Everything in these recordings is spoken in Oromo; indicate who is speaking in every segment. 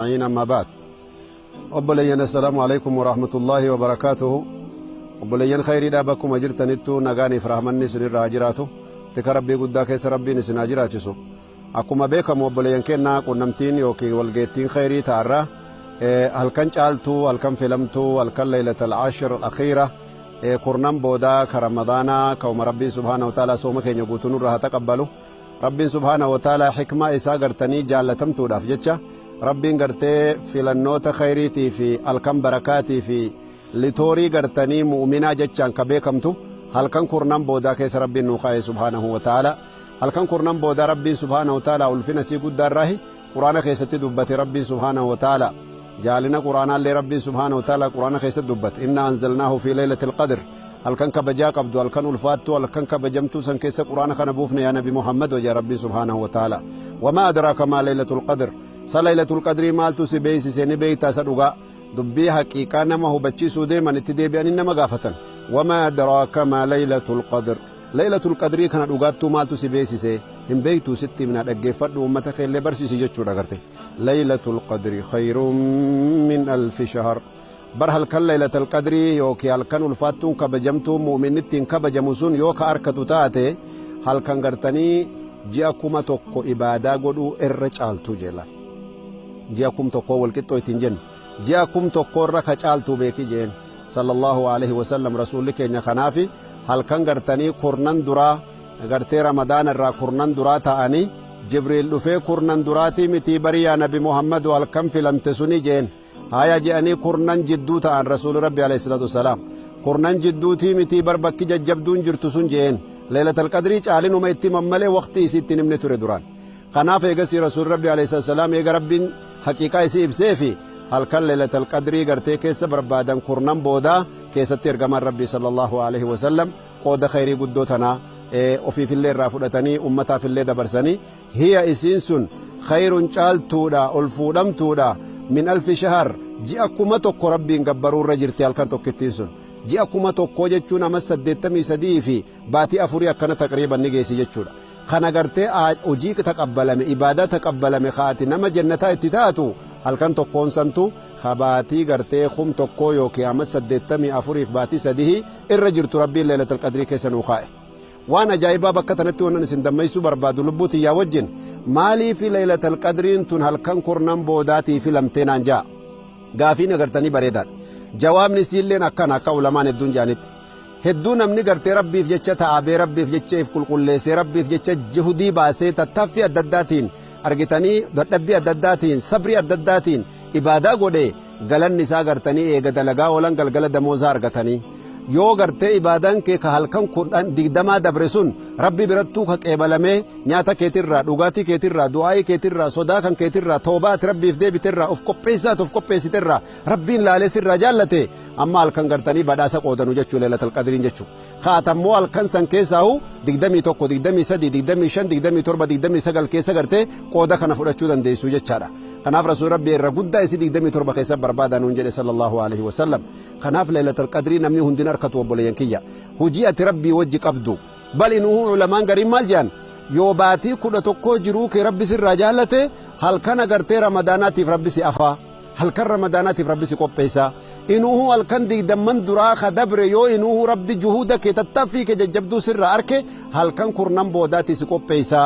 Speaker 1: أما بعد أبلين السلام عليكم ورحمة الله وبركاته أبلين خيري دابكم أجرتنتو نغاني فرحمني سنر راجراتو تكربي قدا كيس ربي نسناجراتشسو أكما بيكم أبلين كنا قنمتين يوكي والقيتين خيري تعرى هل كان جالتو هل كان فيلمتو هل كان ليلة العشر الأخيرة قرنم بودا كرمضانا كوم ربي سبحانه وتعالى سومك ينقوتون رها تقبلوا ربي سبحانه وتعالى حكمة إسا قرتني جالتمتو دافجتشا ربي قرتي في النوت خيريتي في الكم بركاتي في لتوري قرتني مؤمنا جتشان كبيكمتو هل كان قرنم بودا كيس ربي نوخاي سبحانه وتعالى هل كان قرنم بودا ربي سبحانه وتعالى والفنا سيقود دراهي قرآن خيستي دبت ربي سبحانه وتعالى جالنا قرآن اللي ربي سبحانه وتعالى قرآن خيست دبت إنا أنزلناه في ليلة القدر هل كان كبجاك عبدو هل كان الفاتو هل كان كبجمتو سن كيس قرآن خنبوفنا يا نبي محمد ويا ربي سبحانه وتعالى وما أدراك ما ليلة القدر ليلة القدر مالتو سبيسي سيني بيتا سدوغا دبي حقيقة نما هو بچي سودي من اتدي بيان إنما غافتن وما أدراك ما ليلة القدر ليلة القدر كانت أغاتو مالتو سبيسي سي هم بيتو ستي من أدقفت ومتك اللي برسي سيجتشو رغرتي ليلة القدر خير من ألف شهر برهل كان ليلة القدر يوكي هل كان الفاتون كبجمتو مؤمنتين كبجمسون يوكا أركتو تاتي هل كان غرتني جاكوما توكو إبادا قدو إرچالتو جيلا جاكم توكو والكتو يتنجن جاكم توكو ركا چالتو بيكي جين صلى الله عليه وسلم رسول لك إن خنافي هل كان غرتني قرنان درا غرتي رمضان الرا قرنان درا تاني جبريل دفي قرنان دراتي متي بريا نبي محمد والكم في لم تسني جين هايا جاني قرنان جدو تان رسول ربي عليه الصلاة والسلام قرنان جدو تي متي بربك ججبدون جرتسون جين ليلة القدر چالين وما يتمم ملي وقتي ستين من توري دران خناف يقسي رسول ربي عليه الصلاة والسلام يقى رب حقيقة يسيب سيفي هل كان ليلة القدر قرتي كيس بربادا قرنان بودا كيس ترقم ربي صلى الله عليه وسلم قود خيري قدوتنا وفي الليل رافدتني أمتا في الليل دبرسني هي إسينسون خير چالتودا ألفودمتودا من 1000 شهر جاءكما توكو ربي قبروا رجرتي هل كان توكتينسون جاءكما توكو جتشونا مسدتمي سدي في باتي أفوريا كان تقريبا نجيسي جتشونا خنا قرتي أجيك تقبلمي إبادة تقبلمي خاتي نما جنتا اتتاتو هل كان توكون سنتو خباتي قرتي خم توكو يوكي مسدتمي أفوري في باتي سديه الرجرت ربي ليلة القدر كيسن وخائه وانا جايبا بكتنتي وانا سندميسو بربادو لبوتي يا وجن مالي في ليلة القدر تن هل كان قرنان بوداتي في لمتين انجا غافين غرتني بريدان جواب نسيلين أكان أكا علمان الدون جانت هدون امني غرتي ربي في جتشة تعابي ربي في جتشة في كل ليسي ربي في جتشة جهودي باسي تتفي الدداتين أرغتني دتبي الدداتين صبري الدداتين إبادة قولي غلن نساء غرتني إيغا دلغا ولن غلغل دموزا أرغتني yoo gartee ibaadaan kee ka halkan kudhan digdamaa dabre sun rabbi birattuu ka qeebalame nyaata keetirraa dhugaatii keetirraa du'aa'ii keetirraa sodaa kan keetirraa toobaati rabbiif deebiterraa of qopheessiterraa rabbiin laaleessirraa jaallate amma halkan gartanii badhaasa qoodanu jechuu leelatal qadriin jechuu kaatammoo halkan san keessaahu 21 23 25 27 29 keessa gartee qooda kana fudhachuu dandeessu jechaadha kanaaf rasuul rabbi irra guddaa isi 27 keessa barbaadan jedhe sallallahu alaihi wasallam kanaaf leelatal qadrii namni hundina arkatu obboleeyyan kiyya hujii ati rabbii wajji qabdu bal inuu ulamaan gariin maal jedhan yoo baatii 11 jiruu kee rabbi sirraa jaallate halkan agartee ramadaanaatiif rabbi si afaa halkan ramadaanaatiif rabbi si qopheessa inuu halkan digdamman duraa ka dabre yoo inuu rabbi juhuuda kee tattaaffii kee jajjabduu sirraa arke halkan kurnan boodaati si qopheessa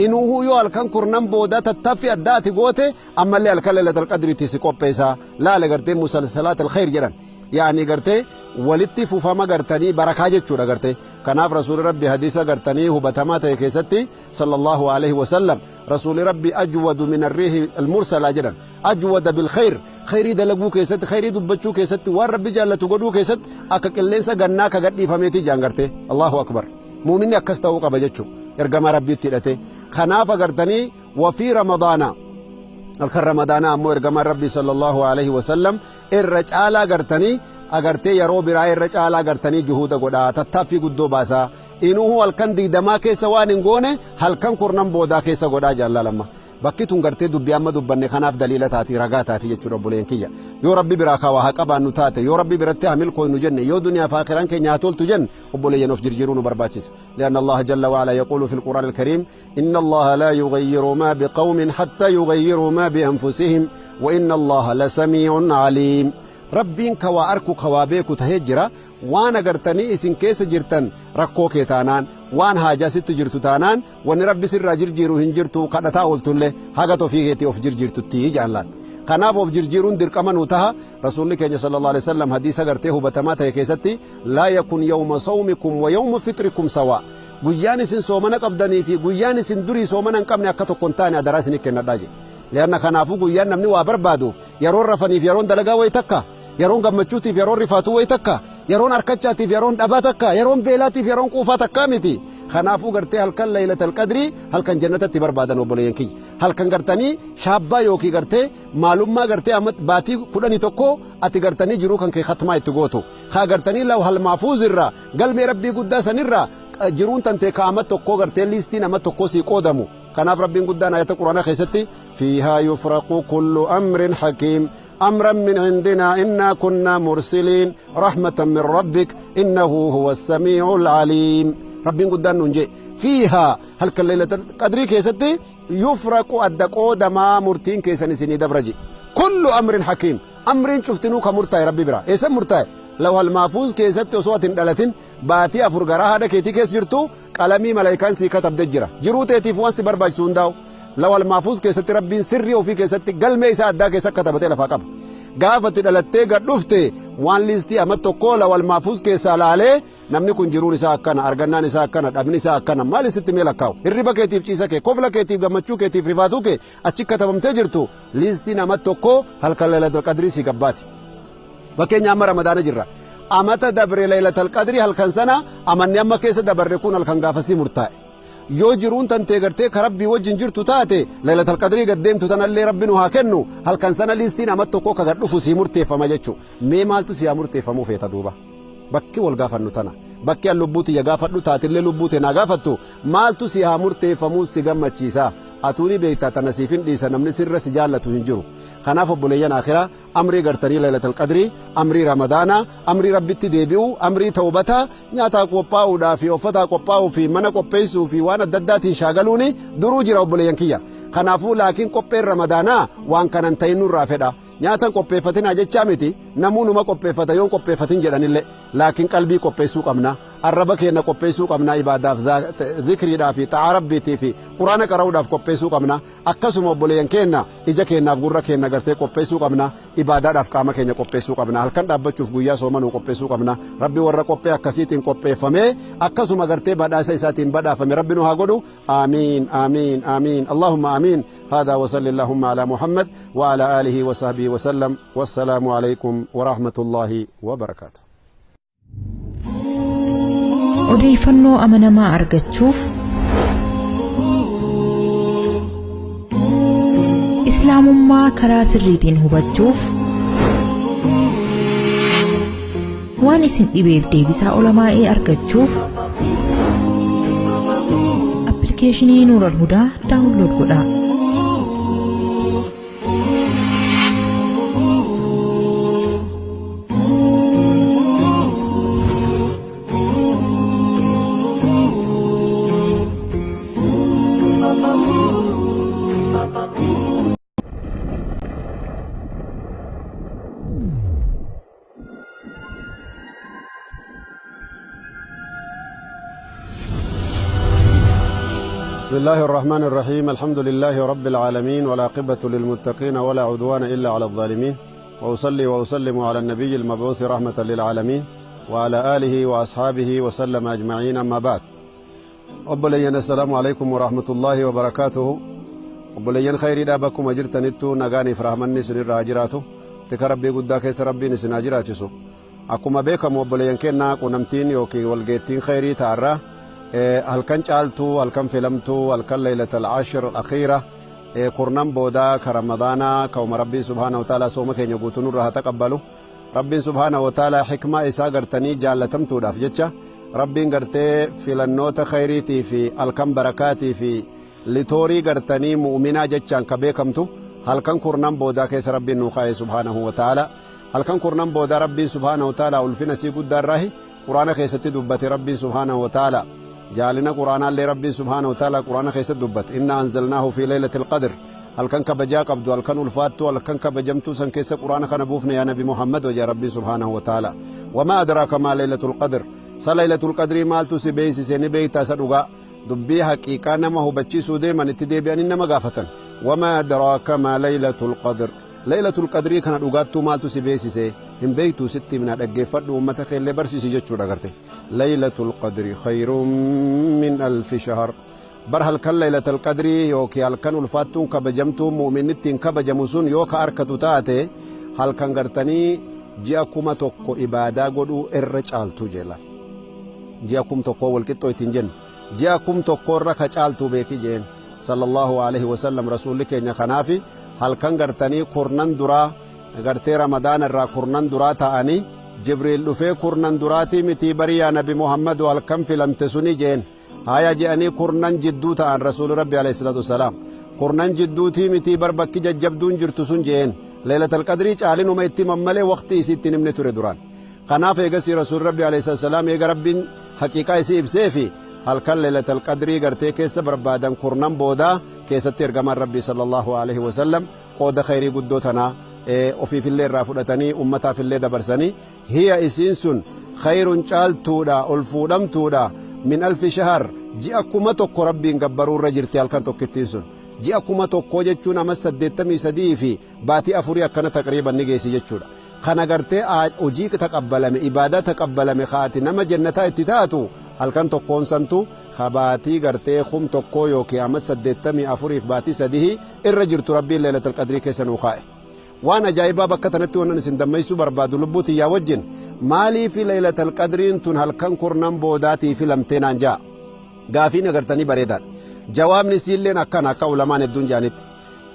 Speaker 1: inuu yoo halkan kurnan boodaa tattaaffii addaati goote ammallee halkan leelatal qadriitti si qopheessa laale gartee musalsalaat alkhayr jedhan يعني قرتي ولتي فما قرتني بركة جتشورا قرتي كناف رسول ربي حديثا قرتني هو بتماتا كيستي صلى الله عليه وسلم رسول ربي أجود من الريح المرسل أجرا أجود بالخير خيري دلقو كيست خيري دبتشو كيست والربي جالة تقولو كيست أكاك الليسا قناك قدي فميتي جان قرتي الله أكبر مؤمن يكستو قبجتشو يرقم ربي تلتي خناف قرتني وفي رمضان الخر رمضان أمو إرقام ربي صلى الله عليه وسلم الرجالة قرتني أقرتي يرو براي الرجالة قرتني جهود قدا تتفي قدو باسا إنه هو الكن دي دما كيسا واننقونه هل كان قرنن بودا كيسا قدا جالا لما bakkitun gartee dubbii amma dubbanne kanaaf daliila taati ragaa taati jechuudha obboleen kiyya yoo rabbi biraa kawaa haa qabaannu taate yoo rabbi biratti hamil koynu jenne yoo duniyaa fi akhiraan keenya haa toltu jenne obboleeyyan of jirjiruu nu barbaachisa lianna allaha jalla waala yaquulu fi alqur'aan alkariim inna allaha laa yugayyiru maa biqawmin hatta yugayyiruu maa bianfusihim wa inna allaha lasamiicun caliim rabbiin kawaa arku kawaa beeku tahee jira waan agartanii isin keessa jirtan rakkoo kee taanaan waan haajaa sitti jirtu taanaan wanni rabbi sirraa jirjiiru hin jirtu kadhataa ooltulle haga tofii keetii of jirjiirtutti jaallaan kanaaf of jirjiiruun dirqama nuu taha rasuulli keenya sallallahu alaihi wasallam hadiisa gartee hubatamaa ta'e keessatti laa yakun yawma sawmikum wa yawma fitrikum sawa guyyaan isin soomana qabdanii fi guyyaan isin durii soomana hin qabne akka tokko hin taane adaraa isinii kennadhaa jedhe lianna kanaafuu guyyaan namni waa barbaaduuf yeroon rafaniif yeroon dalagaa wayi takka yeroon gammachuutiif yeroon rifaatuu wayi takka yeroon harkachaatiif yeroon dhabaa takka yeroon beelaatiif yeroon quufaa takkaa miti kanaafuu gartee halkan laylatal qadrii halkan jannatatti barbaadan obboleeyyan kiyya halkan gartanii shaabbaa yookii gartee maalummaa gartee baatii 11 ati gartanii jiruu kan kee khatmaa itti gootu kaa gartanii lawhal mahfuuz irraa galmee rabbii guddaa sanirraa jiruun tantee kaamat tokkoo gartee liistiin amma tokkoo sii qoodamu kanaaf rabbiin guddaan ayata quraanaa keessatti fiihaa yufraqu kullu amrin hakiim أمرا من عندنا إنا كنا مرسلين رحمة من ربك إنه هو السميع العليم ربين قدان ننجي فيها هل كالليلة قدري كيستي يفرق الدقو دما مرتين كيساني سيني دبرجي كل أمر حكيم أمرين شفتنو كمرتاي ربي برا إيسا مرتاي لو المحفوظ كيست وصوة دلتين باتي أفرقرا هذا كيتي كيس جرتو قلمي ملايكان سي كتب دجرا جرو تيتي فوان سي برباج سونداو لو المحفوظ كيست ربين سري وفي كيست قلمي إيسا أدى كيسا كتبتي لفاقب gaafatti dhalattee gad dhufte waan liistii amma tokko lawal mahfuuz keessaa laalee namni kun jiruun isaa akkana argannaan isaa akkana dhabni isaa akkana maal isitti mee lakkaawu hirriba keetiif ciisa kee kofla keetiif gammachuu keetiif rifaatuu kee achi katabamtee jirtu liistiin amma tokko halkan laylatul qadrii si gabbaati fakkeenya amma ramadaana jirra amata dabre laylatul qadrii halkan sana amanni amma keessa dabarre kun halkan gaafasii murtaa'e yoo jiruun tantee gartee ka rabbii wajjin jirtu taate laylatul qadrii gaddeemtu tanallee rabbiin haa kennu halkan sana liistiin amma tokko ka gad dhufu sii murteeffama jechuu mee maaltu sii murteeffamuu feeta duuba bakki wal gaafannu tana bakki an lubbuuti ya gaafadhu taatillee lubbuute naa gaafattu maaltu sii murteeffamuu si gammachiisa atuuni beektaa tana siifin dhiisa namni sirra si jaallatu hin jiru kanaaf obboleeyyan akhiraa amrii gartanii laylatul qadrii amrii ramadaanaa amrii rabbitti deebi'uu amrii tawbataa nyaataa qophaa'uudhaa fi uffataa qophaa'uu fi mana qopheessuu fi waan adda addaatiin shaagaluuni duruu jira obboleeyyan kiyya kanaafuu laakiin qopheen ramadaanaa waan kanan ta'in nurraa fedha nyaatan qopheeffatinaa jechaa miti namuu numa qopheeffata yoon qopheeffatin jedhanillee laakiin qalbii qopheessuu qabna arraba keenya qopheessuu qabna ibaadaaf zikriidhaa fi xa'a rabbiitii fi quraana qara'uudhaaf qopheessuu qabna akkasuma obboleeyyan keenya ija keenyaaf gurra keenya gartee qopheessuu qabna ibaadaadhaaf qaama keenya qopheessuu qabna halkan dhaabbachuuf guyyaa soomanuu qopheessuu qabna rabbi warra qophee akkasiitiin qopheeffamee akkasuma gartee badhaasa isaatiin badhaafame rabbi nu haa godhu aamiin aamiin aamiin allahumma aamiin هذا وصل اللهم على محمد وعلى آله وصحبه وسلم والسلام عليكم ورحمة الله وبركاته
Speaker 2: odeeffannoo amanamaa argachuuf islaamummaa karaa sirriitiin hubachuuf waan isin dhibeef deebisaa ulamaa'ee argachuuf appilikeeshinii nuural hudaa daawunlood godhaa
Speaker 1: بسم الله الرحمن الرحيم الحمد لله رب العالمين والعاقبة للمتقين ولا عدوان إلا على الظالمين وأصلي وأسلم على النبي المبعوث رحمة للعالمين وعلى آله وأصحابه وسلم أجمعين أما بعد أبليين السلام عليكم ورحمة الله وبركاته أبليين خير دابكم أجرتنتو نغاني فرحمني سنر راجراته تكربي قداك ربي نسنا جراتسو أكما بيكم أبليين كنا قنمتين يوكي والقيتين خيري تعرى halkan caaltuu halkan filamtuu halkan laylatul ashir al-akhira qurnan booda ka ramadaana ka rabbiin subhaanahu wa ta'ala sooma keenya guutuu nurraa haa taqabbalu rabbiin subhaanahu wa ta'ala hikmaa isaa gartanii jaallatamtuudhaaf jecha rabbiin gartee filannoota khayriitii fi halkan barakaatii fi litoorii gartanii mu'minaa jechaan ka beekamtu halkan kurnan boodaa keessa rabbiin nuu kaa'e subhaanahu wa ta'ala halkan kurnan boodaa rabbiin subhaanahu wa ta'ala ulfina sii guddaarraahi quraana keessatti dubbate rabbiin subhaanahu wa ta'ala jaalina quraanaallee rabbiin subhaanahu wa ta'ala quraana keessatti dubbate inna anzalnaahu fi laylatil qadr halkan kabajaa qabdu halkan ulfaattu halkan kabajamtuu san keessa quraana kana buufne yaa nabi muhammad wajaa rabbiin subhaanahu wa ta'ala wamaa adraaka maa laylatul qadr sa laylatul qadrii maaltu si beeysise ni beeytaa sa dhugaa dubbii haqiiqaa nama hubachiisuu deeman itti deebi'anii nama gaafatan wamaa adraaka maa laylatul qadr laylatul qadrii kana dhugaattuu maaltu si beeysise hin beeytuu sitti himna dhaggeeffadhu ummata keellee barsiisi jechuudha garte laylatul qadri khayrun min alfi shahr bar halkan laylatul qadrii yookiin halkan ulfaattuun kabajamtuu mu'minittiin kabajamu sun yoo ka arkatu taate halkan gartanii ji'a kuma tokko ibaadaa godhuu irra caaltuu jeelan ji'a kum tokko walqixxoo ittiin jennu ji'a kum tokko irra ka caaltuu beeki jeen sallallahu alaihi wasallam rasuulli keenya kanaafi halkan gartanii kurnan duraa gartee ramadaana irraa kurnan duraa ta'anii jibriil dhufee kurnan duraatii mitii bariyaa nabi muhammadu halkan filamte suni jeen haya je'anii kurnan jidduu ta'an rasuuli rabbi alayhi salaatu wasalaam kurnan jidduutii mitii bar bakki jajjabduun jirtu sun jeen laylatul qadrii caalinuma itti mammalee waqtii isii itti himne ture duraan kanaaf eegasii rasuuli rabbi alayhi salaatu wasalaam eega rabbiin haqiiqaa isii ibsee fi halkan laylatul qadrii gartee keessa barbaadan kurnan boodaa keessatti ergamaan rabbii sallallahu alaihi wasallam qooda khayrii guddoo tanaa ofiifillee irraa fudhatanii ummataafillee dabarsanii hiya isiin sun khayrun caaltuudha ol fuudhamtuudha min alfi shahar ji'a kuma tokko rabbiin gabbaruu irra jirti halkan tokkittiin sun ji'a kuma tokko jechuun amas 83 fi baatii afurii akkana taqriiban ni geessi jechuudha kana gartee hojii taqabbalame ibaadaa taqabbalame kaati nama jannataa itti taatu halkan tokkoon santu kabaatii gartee kum tokkoo yookiin amas 84 fi baatii 3 irra jirtu rabbiin laylatul qadrii keessa nuu kaa'e waan ajaa'ibaa bakka tanatti wannan isin dammeessuu barbaadu lubbuuti yaa wajjin maaliifi laylatul qadriin tun halkan kurnan boodaatii filamtee naan jaa gaafiin agartanii bareedaadha jawaabni isiilleen akkana akka ulamaan hedduun jaanitti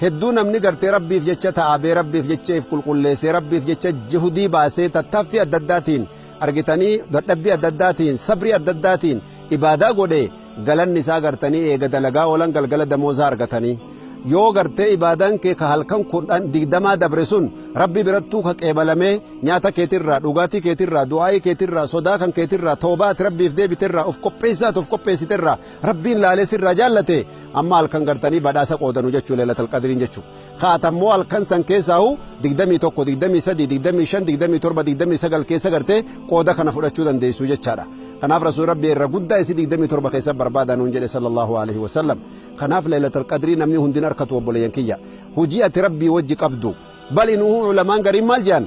Speaker 1: hedduu namni gartee rabbiif jecha ta'abee rabbiif jecha if qulqulleessee rabbiif jecha jihudii baasee tattaaffii adda addaatiin argitanii dadhabbii adda addaatiin sabrii adda addaatiin ibaadaa godhe galanni isaa gartanii eega dalagaa oolan galgala damoosaa argatanii yoo gartee ibaadaan kee ka halkan kudhan digdamaa dabre sun rabbi birattuu ka qeebalamee nyaata keetirraa dhugaatii keetirraa du'aa'ii keetirraa sodaa kan keetirraa toobaati rabbiif deebiterraa of qopheessaat of qopheessiterraa rabbiin laalee sirraa jaallate amma halkan gartanii badhaasa qoodanu jechuu laylatul qadriin jechuu kaatammoo halkan san keessaahu 21 23 25 27 29 keessa gartee qooda kana fudhachuu dandeessu jechaadha kanaaf rasuul rabbi irra guddaa isi 27 keessa barbaadanuu jedhe sallallahu alaihi wasallam kanaaf laylatul qadrii namni hundin arkatu obboleeyyan kiyya hujii ati rabbii wajji qabdu bal inuu ulamaan gariin maal jedhan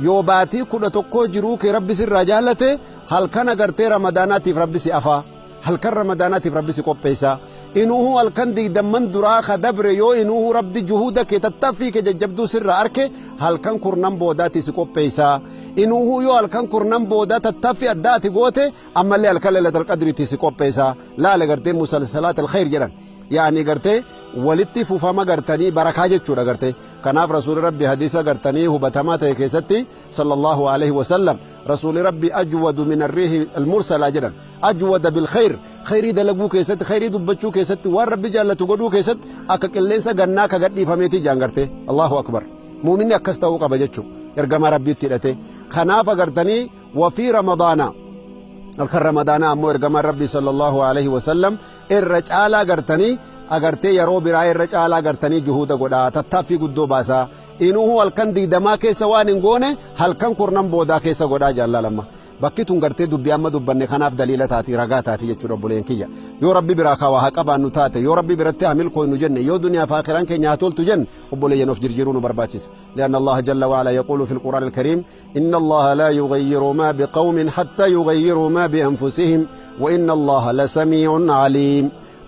Speaker 1: yoo baatii 11 jiruu kee rabbi sirraa jaallate halkan agartee ramadaanaatiif rabbi si afaa halkan ramadaanaatiif rabbi si qopheessa inuuhu halkan digdamman duraa ka dabre yoo inuuhu rabbi juhuuda kee tattaaffii kee jajjabduu sirraa arke halkan kurnan boodaati si qopheessa inuuhu yoo halkan kurnan boodaa tattaaffii addaati goote ammallee halkan laylatul qadriitti si qopheessa laale gartee musalsalaatul khayr jedhan yaani gartee walitti fufama gartanii barakaa jechuudha gartee kanaaf rasuuli rabbi hadiisa gartanii hubatamaa ta'e keessatti sallallahu alaihi wasallam rasuuli rabbi ajwadu min arriihi almursala jedhan ajwada bilkhayr khayrii dalaguu keessatti khayrii dubbachuu keessatti waan rabbi jaallatu godhuu keessatti akka qilleensa gannaa ka gadhiifameetii jaan gartee allahu akbar muuminni akkas ta'uu qaba jechuu ergama rabbiitti hidhate kanaaf agartanii wafii ramadaana halkan ramadaana ammoo ergamaan rabbii sallallahu alaihi wasallam irra caalaa gartanii agartee yeroo biraa irra caalaa gartanii juhuuda godhaa tattaaffii guddoo baasaa inuuhu halkan digdamaa keessa waan hin goone halkan kurnan boodaa keessa godhaa jaallalamma bakki tun gartee dubbii amma dubbanne kanaaf daliila taati ragaa taati jechuudha obboleen kiyya yoo rabbi biraa kaawaa haa qabaannu taate yoo rabbi biratti haa milkooynu jenne yoo duniyaa fi aakhiraan keenya haa toltu jenne obboleeyyan of jirjiiruu nu barbaachisa lianna allaha jalla waala yaquulu fi lqur'aan alkariim inna allaha laa yugayyiru maa biqawmin hatta yugayyiru maa bianfusihim wa inna allaha lasamiicun caliim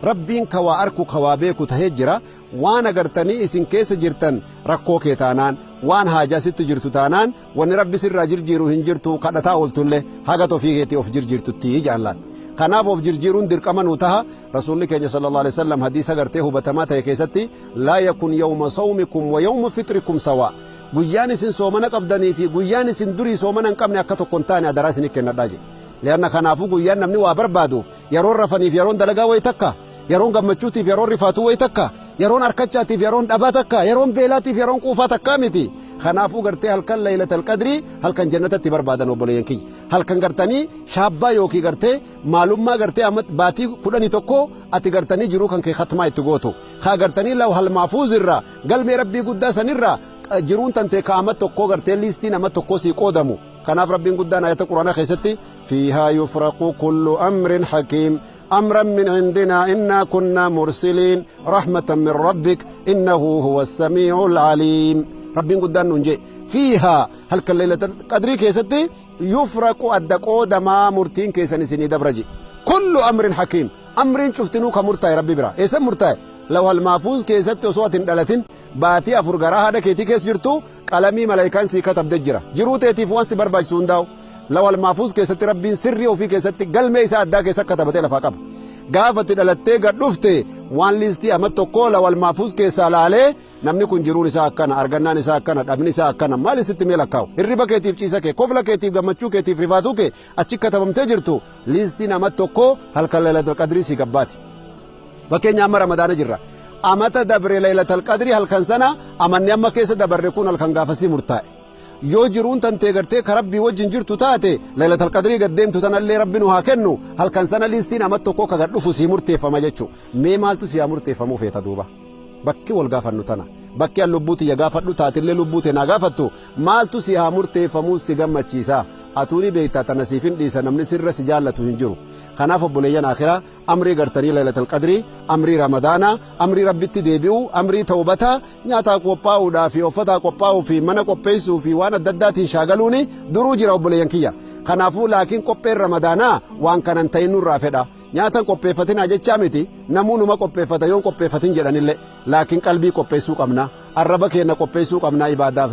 Speaker 1: rabbiin kawaa arku kawaa beeku tahee jira waan agartanii isin keessa jirtan rakkoo kee taanaan waan haajaa sitti jirtu taanaan wanni rabbi sirraa jirjiiru hin jirtu kadhataa ooltullee haga tofii keetii of jirjiirtutti jaallaan kanaaf of jirjiiruun dirqama nuu taha rasuulli keenya sallallahu alaihi wasallam hadiisa gartee hubatamaa ta'e keessatti laa yakun yawma sawmikum wa yawma fitrikum sawaa guyyaan isin soomana qabdanii fi guyyaan isin durii soomana hin qabne akka tokko hin taane adaraa isinii kennadhaa je lianna kanaafuu guyyaan namni waa barbaaduuf yeroon rafaniif yeroon dalagaa wayi takka yeroon gammachuutiif yeroon rifaatuu wayi takka yeroon harkachaatiif yeroon dhabaa takka yeroon beelaatiif yeroon quufaa takka miti kanaafuu gartee halkan laylatal qadrii halkan jannatatti barbaadan obboleeyyan kiyya halkan gartanii shaabbaa yookii gartee maalummaa gartee baatii 11 ati gartanii jiruu kan kee khatmaa itti gootu kaa gartanii lawhal mahfuuz irraa galmee rabbii guddaa sanirraa jiruun tantee kaamat tokko gartee liistiin amma tokko sii qoodamu kanaaf rabbiin guddaan ayata quraanaa keessatti fiihaa yufraqu kullu amrin hakiim amran min indina inna kunna mursiliin rahmatan min rabbik innahu huwa as-sami'ul aliim rabbiin guddaan nuun jee fiihaa halkan laylatul qadrii keessatti yufraqu adda qoodamaa murtiin keessan isinii dabraji kullu amrin hakiim amriin cuftinuu ka murtaa'e rabbi bira eessan murtaa'e lawhal mahfuuz keessatti osoo atin dhalatin baatii 4 garaa haadha keetii keessa jirtu qalamii malaayikaan sii katabde jira jiruu teetiif waan si barbaachisu hundaa'u lawhal mahfuuz keessatti rabbiin sirrii ofii keessatti galmee isaa addaa keessa katabatee lafaa qaba gaafatti dhalattee gad dhufte waan liistii amma tokko lawhal mahfuuz keessaa laalee namni kun jiruun isaa akkana argannaan isaa akkana dhabni isaa akkana maal isitti mee lakkaa'u hirriba keetiif ciisa kee kofla keetiif gammachuu keetiif rifaatuu kee achi katabamtee jirtu liistiin amma tokko halkan laylatul qadrii si gabbaati fakkeenya amma ramadaana jirra amata dabre laylatul qadrii halkan sana amanni amma keessa dabarre kun halkan gaafasii murtaa'e yoo jiruun tantee gartee ka rabbii wajjin jirtu taate laylatul qadrii gaddeemtu tanallee rabbi nu haa kennu halkan sana liistiin amma tokko ka gad dhufu sii murteeffama jechuu mee maaltu si haa murteeffamuu feeta duuba bakki wal gaafannu tana bakki an lubbuuti ya gaafadhu taatillee lubbuute naa gaafattu maaltu si haa murteeffamuu si gammachiisa atuuni beektaa tana siifin dhiisa namni sirra si jaallatu hin jiru kanaaf obboleeyyan akhiraa amrii gartanii laylatul qadrii amrii ramadaanaa amrii rabbitti deebi'uu amrii tawbataa nyaataa qophaa'uudhaa fi uffataa qophaa'uu fi mana qopheessuu fi waan adda addaatiin shaagaluuni duruu jira obboleeyyan kiyya kanaafuu laakiin qopheen ramadaanaa waan kanan ta'in nurraa fedha nyaatan qopheeffatinaa jechaa miti namuu numa qopheeffata yoon qopheeffatin jedhanillee laakiin qalbii qopheessuu qabna arraba keenya qopheessuu qabna ibaadaaf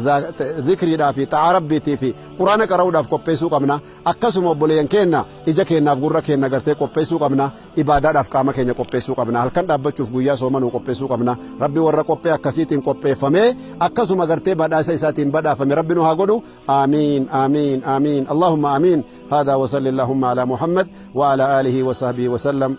Speaker 1: zikriidhaaf ta'aa rabbiitii fi quraana qara'uudhaaf qopheessuu qabna akkasuma obboleeyyan keenya ija keenyaaf gurra keenya gartee qopheessuu qabna ibaadaadhaaf qaama keenya qopheessuu qabna halkan dhaabbachuuf guyyaa soomanuu qopheessuu qabna rabbi warra qophee akkasiitiin qopheeffamee akkasuma gartee badhaasa isaatiin badhaafame rabbi nu haa godhu aamiin aamiin aamiin allahumma aamiin haadaa wa salli allahumma ala muhammad wa ala alihi wa sahbihi wa sallam